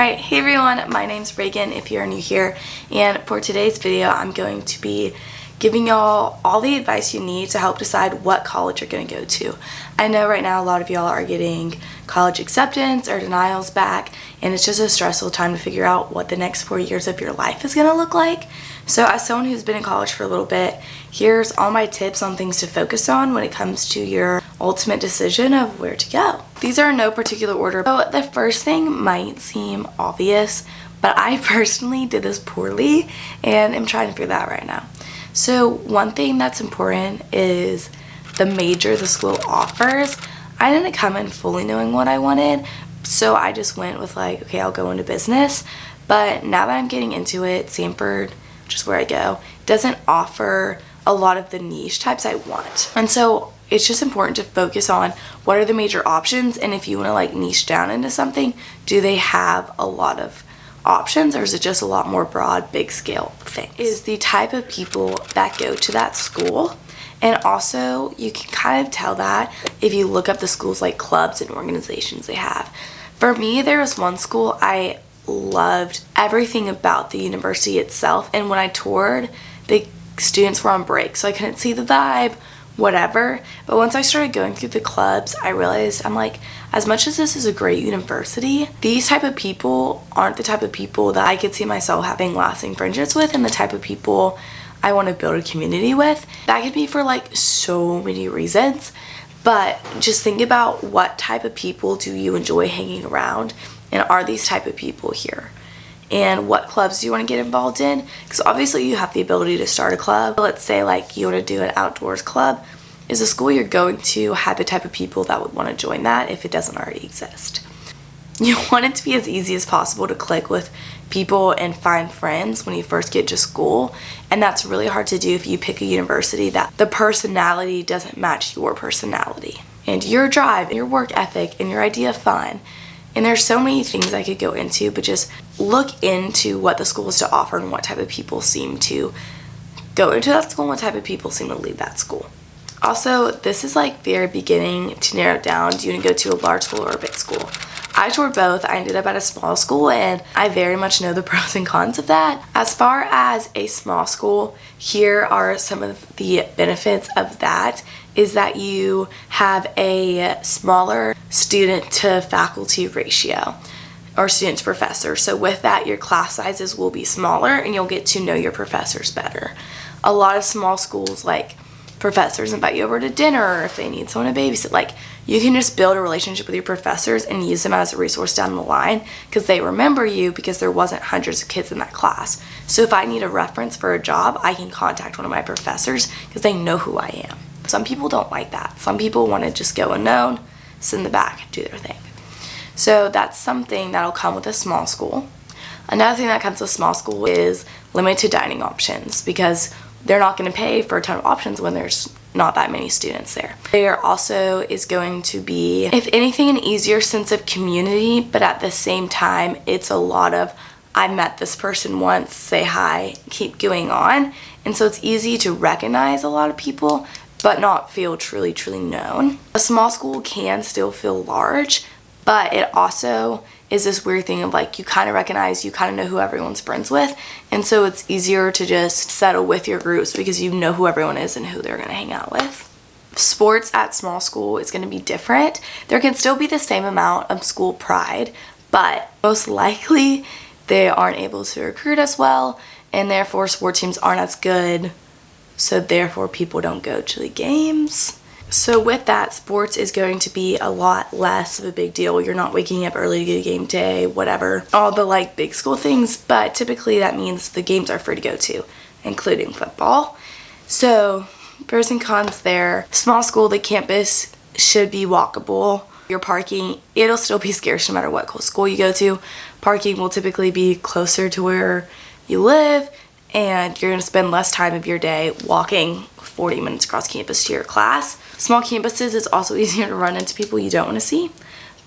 Alright, hey everyone, my name's Reagan if you're new here, and for today's video I'm going to be giving y'all all the advice you need to help decide what college you're going to go to. I know right now a lot of y'all are getting college acceptance or denials back, and it's just a stressful time to figure out what the next 4 years of your life is going to look like. So as someone who's been in college for a little bit, here's all my tips on things to focus on when it comes to your ultimate decision of where to go. These are in no particular order. So the first thing might seem obvious, but I personally did this poorly and I'm trying to figure that out right now. So one thing that's important is the major the school offers. I didn't come in fully knowing what I wanted, so I just went with like, okay, I'll go into business. But now that I'm getting into it, Sanford, which is where I go, doesn't offer a lot of the niche types I want. And so it's just important to focus on what are the major options, and if you want to like niche down into something, do they have a lot of options, or is it just a lot more broad, big scale things? Is the type of people that go to that school. And also you can kind of tell that if you look up the school's like clubs and organizations they have. For me, there was one school I loved everything about the university itself, and when I toured, the students were on break, so I couldn't see the vibe, whatever. But once I started going through the clubs, I realized I'm like, as much as this is a great university, these type of people aren't the type of people that I could see myself having lasting friendships with, and the type of people I want to build a community with. That could be for like so many reasons, but just think about what type of people do you enjoy hanging around, and are these type of people here? And what clubs do you want to get involved in? Because obviously you have the ability to start a club. Let's say like you want to do an outdoors club. Is the school you're going to have the type of people that would want to join that if it doesn't already exist? You want it to be as easy as possible to click with people and find friends when you first get to school, and that's really hard to do if you pick a university that the personality doesn't match your personality and your drive and your work ethic and your idea of fun. And there's so many things I could go into, but just look into what the school has to offer and what type of people seem to go into that school and what type of people seem to leave that school. Also, this is like very beginning to narrow it down. Do you want to go to a large school or a big school? I toured both. I ended up at a small school, and I very much know the pros and cons of that. As far as a small school, here are some of the benefits of that. Is that you have a smaller student to faculty ratio, or student to professor. So with that, your class sizes will be smaller and you'll get to know your professors better. A lot of small schools, like, professors invite you over to dinner, or if they need someone to babysit, like, you can just build a relationship with your professors and use them as a resource down the line because they remember you because there wasn't hundreds of kids in that class. So if I need a reference for a job, I can contact one of my professors because they know who I am. Some people don't like that. Some people want to just go unknown, sit in the back, do their thing. So that's something that'll come with a small school. Another thing that comes with small school is limited dining options, because they're not going to pay for a ton of options when there's not that many students there. There also is going to be, if anything, an easier sense of community, but at the same time, it's a lot of, I met this person once, say hi, keep going on. And so it's easy to recognize a lot of people, but not feel truly known. A small school can still feel large, but it also is this weird thing of like, you kind of recognize, you kind of know who everyone's friends with, and so it's easier to just settle with your groups because you know who everyone is and who they're going to hang out with. Sports at small school is going to be different. There can still be the same amount of school pride, but most likely they aren't able to recruit as well, and therefore sport teams aren't as good, so therefore people don't go to the games. So with that, sports is going to be a lot less of a big deal. You're not waking up early to go to game day, whatever, all the like big school things, but typically that means the games are free to go to, including football. So pros and cons there. Small school, the campus should be walkable. Your parking, it'll still be scarce no matter what school you go to. Parking will typically be closer to where you live, and you're going to spend less time of your day walking 40 minutes across campus to your class. Small campuses, it's also easier to run into people you don't want to see,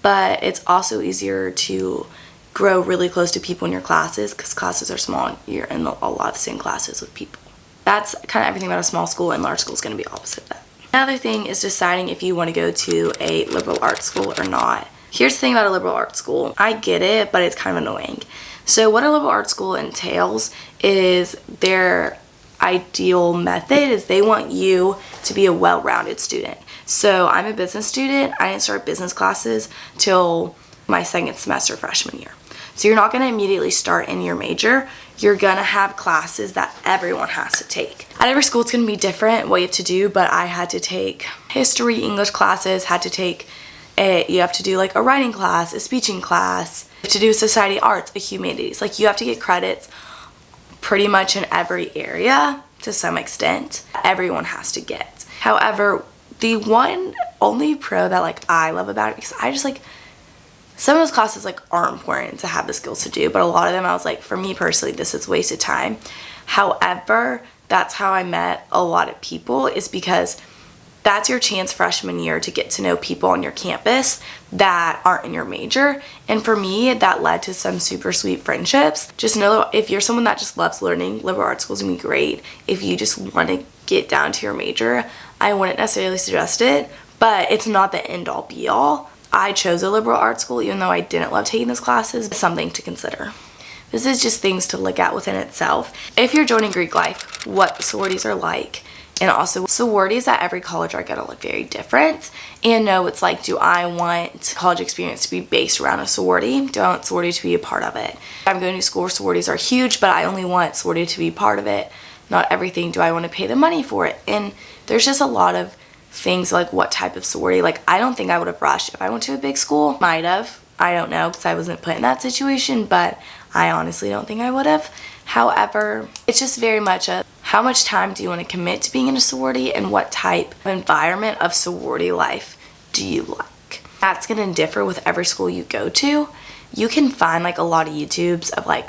but it's also easier to grow really close to people in your classes because classes are small and you're in a lot of the same classes with people. That's kind of everything about a small school, and large school is going to be opposite of that. Another thing is deciding if you want to go to a liberal arts school or not. Here's the thing about a liberal arts school. I get it, but it's kind of annoying. So what a liberal arts school entails is their ideal method is they want you to be a well-rounded student. So I'm a business student. I didn't start business classes till my second semester freshman year. So you're not going to immediately start in your major. You're going to have classes that everyone has to take. At every school, it's going to be different what you have to do, but I had to take history, English classes, you have to do like a writing class, a speeching class, you have to do society arts, a humanities. Like you have to get credits pretty much in every area to some extent. Everyone has to get. However, the one only pro that like I love about it, because I just like, some of those classes like are important to have the skills to do, but a lot of them I was like, for me personally, this is wasted time. However, that's how I met a lot of people, is because that's your chance freshman year to get to know people on your campus that aren't in your major. And for me, that led to some super sweet friendships. Just know if you're someone that just loves learning, liberal arts school is gonna be great. If you just want to get down to your major, I wouldn't necessarily suggest it, but it's not the end all be all. I chose a liberal arts school even though I didn't love taking those classes. It's something to consider. This is just things to look at within itself. If you're joining Greek life, what sororities are like, and also sororities at every college are gonna look very different. And no, it's like, do I want college experience to be based around a sorority? Do I want sorority to be a part of it? I'm going to school where sororities are huge, but I only want sorority to be part of it. Not everything. Do I want to pay the money for it? And there's just a lot of things like what type of sorority. Like I don't think I would have rushed if I went to a big school. Might have. I don't know, because I wasn't put in that situation, but I honestly don't think I would have. However, it's just very much a how much time do you want to commit to being in a sorority, and what type of environment of sorority life do you like? That's going to differ with every school you go to. You can find like a lot of YouTubes of like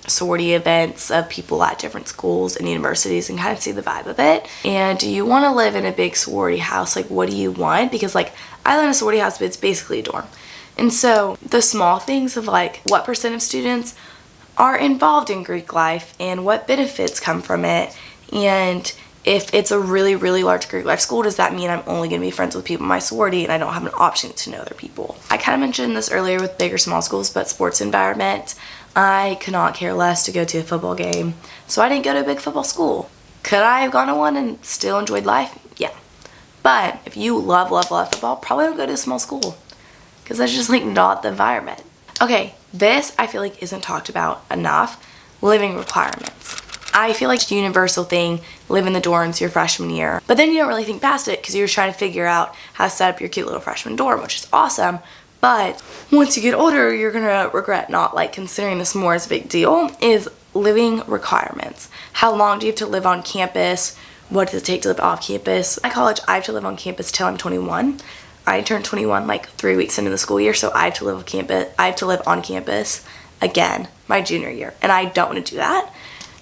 sorority events of people at different schools and universities and kind of see the vibe of it. And do you want to live in a big sorority house? Like what do you want? Because like I live in a sorority house, but it's basically a dorm. And so the small things of like what percent of students are involved in Greek life and what benefits come from it, and if it's a really, really large Greek life school, does that mean I'm only going to be friends with people in my sorority and I don't have an option to know other people? I kind of mentioned this earlier with big or small schools, but sports environment, I could not care less to go to a football game, so I didn't go to a big football school. Could I have gone to one and still enjoyed life? Yeah. But if you love football, probably don't go to a small school, because that's just like not the environment. Okay, this I feel like isn't talked about enough. Living requirements. I feel like it's a universal thing, live in the dorms your freshman year, but then you don't really think past it because you're trying to figure out how to set up your cute little freshman dorm, which is awesome. But once you get older, you're gonna regret not like considering this more as a big deal. Is living requirements. How long do you have to live on campus? What does it take to live off campus? At college, I have to live on campus till I'm 21. I turned 21 like 3 weeks into the school year, so I have to live on campus again my junior year, and I don't want to do that.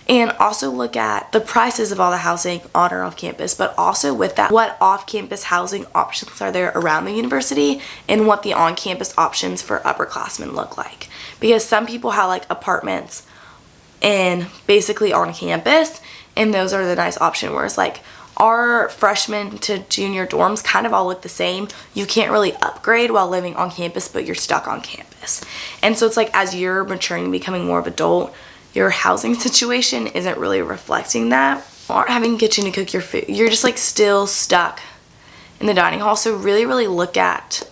And also look at the prices of all the housing on or off campus, but also with that, what off-campus housing options are there around the university, and what the on-campus options for upperclassmen look like. Because some people have like apartments and basically on campus, and those are the nice option, whereas like our freshman to junior dorms kind of all look the same. You can't really upgrade while living on campus, but you're stuck on campus. And so it's like as you're maturing and becoming more of an adult, your housing situation isn't really reflecting that. You aren't having a kitchen to cook your food. You're just like still stuck in the dining hall. So really look at,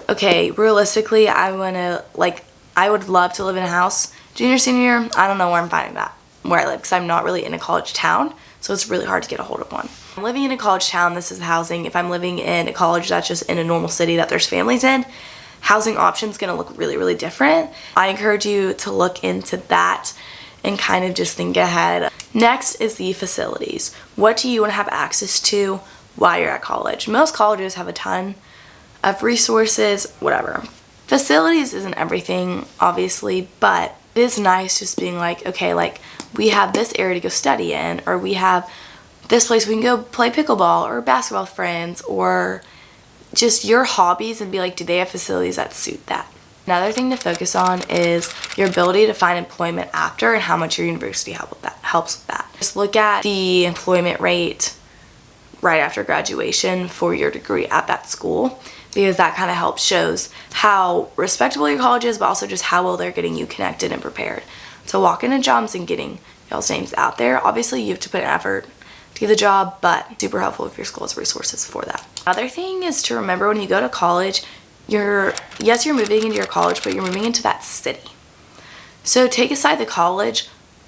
okay, realistically, I would love to live in a house junior, senior year. I don't know where I'm finding that, where I live, because I'm not really in a college town. So it's really hard to get a hold of one. I'm living in a college town, this is housing. If I'm living in a college that's just in a normal city that there's families in, housing options gonna look really different. I encourage you to look into that and kind of just think ahead. Next is the facilities. What do you want to have access to while you're at college? Most colleges have a ton of resources, whatever. Facilities isn't everything, obviously, but it is nice just being like, okay, like we have this area to go study in, or we have this place we can go play pickleball or basketball with friends, or just your hobbies, and be like, do they have facilities that suit that? Another thing to focus on is your ability to find employment after, and how much your university helps with that. Just look at the employment rate right after graduation for your degree at that school, because that kind of helps shows how respectable your college is, but also just how well they're getting you connected and prepared. So walk into jobs and getting y'all's names out there. Obviously, you have to put an effort to get the job, but super helpful if your school has resources for that. Another thing is to remember when you go to college, you're moving into your college, but you're moving into that city. So take aside the college.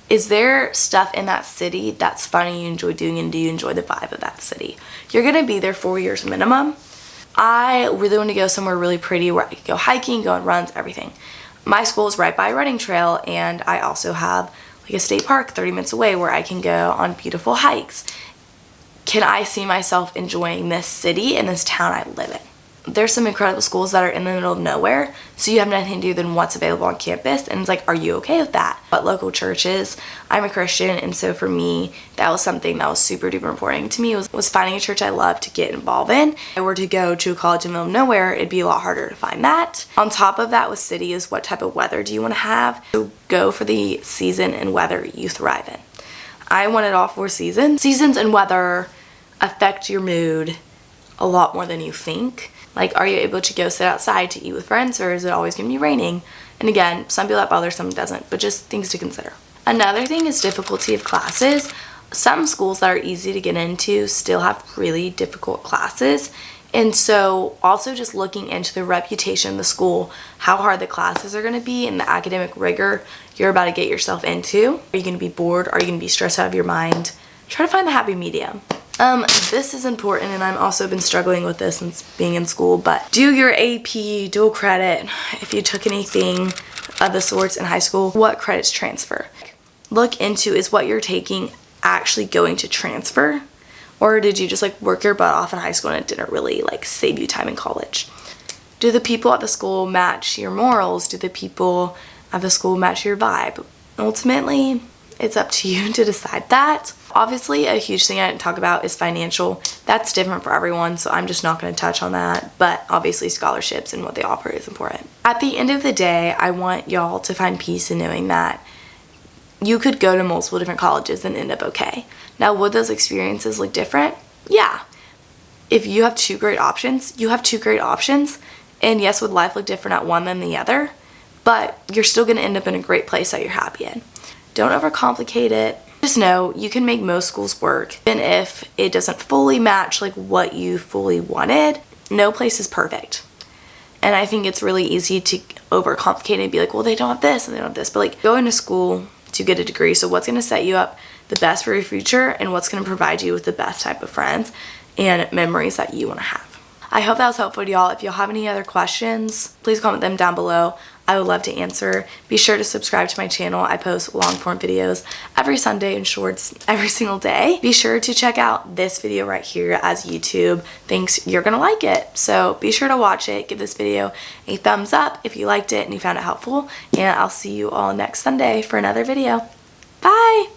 Is there stuff in that city that's fun and you enjoy doing, and do you enjoy the vibe of that city? You're gonna be there 4 years minimum. I really want to go somewhere really pretty where I could go hiking, go on runs, everything. My school is right by a running trail, and I also have like a state park 30 minutes away where I can go on beautiful hikes. Can I see myself enjoying this city and this town I live in? There's some incredible schools that are in the middle of nowhere, so you have nothing to do than what's available on campus, and it's like, are you okay with that? But local churches, I'm a Christian, and so for me, that was something that was super duper important to me, was finding a church I love to get involved in. If I were to go to a college in the middle of nowhere, it'd be a lot harder to find that. On top of that with city is what type of weather do you want to have? So go for the season and weather you thrive in. I wanted all 4 seasons. Seasons and weather affect your mood a lot more than you think. Like, are you able to go sit outside to eat with friends, or is it always going to be raining? And again, some people that bother, some doesn't, but just things to consider. Another thing is difficulty of classes. Some schools that are easy to get into still have really difficult classes. And so also just looking into the reputation of the school, how hard the classes are going to be, and the academic rigor you're about to get yourself into. Are you going to be bored? Are you going to be stressed out of your mind? Try to find the happy medium. This is important, and I've also been struggling with this since being in school, but do your AP, dual credit. If you took anything of the sorts in high school, what credits transfer? Look into, is what you're taking actually going to transfer, or did you just like work your butt off in high school and it didn't really like save you time in college? Do the people at the school match your morals? Do the people at the school match your vibe? Ultimately, it's up to you to decide that. Obviously, a huge thing I didn't talk about is financial. That's different for everyone, so I'm just not going to touch on that. But obviously, scholarships and what they offer is important. At the end of the day, I want y'all to find peace in knowing that you could go to multiple different colleges and end up okay. Now, would those experiences look different? Yeah. If you have 2 great options, you have 2 great options. And yes, would life look different at one than the other? But you're still going to end up in a great place that you're happy in. Don't overcomplicate it. Just know you can make most schools work, even if it doesn't fully match like what you fully wanted. No place is perfect. And I think it's really easy to overcomplicate it and be like, well, they don't have this and they don't have this. But like, going to school to get a degree. So what's going to set you up the best for your future, and what's going to provide you with the best type of friends and memories that you want to have. I hope that was helpful to y'all. If y'all have any other questions, please comment them down below. I would love to answer. Be sure to subscribe to my channel. I post long form videos every Sunday and shorts every single day. Be sure to check out this video right here, as YouTube thinks you're gonna like it. So be sure to watch it. Give this video a thumbs up if you liked it and you found it helpful. And I'll see you all next Sunday for another video. Bye!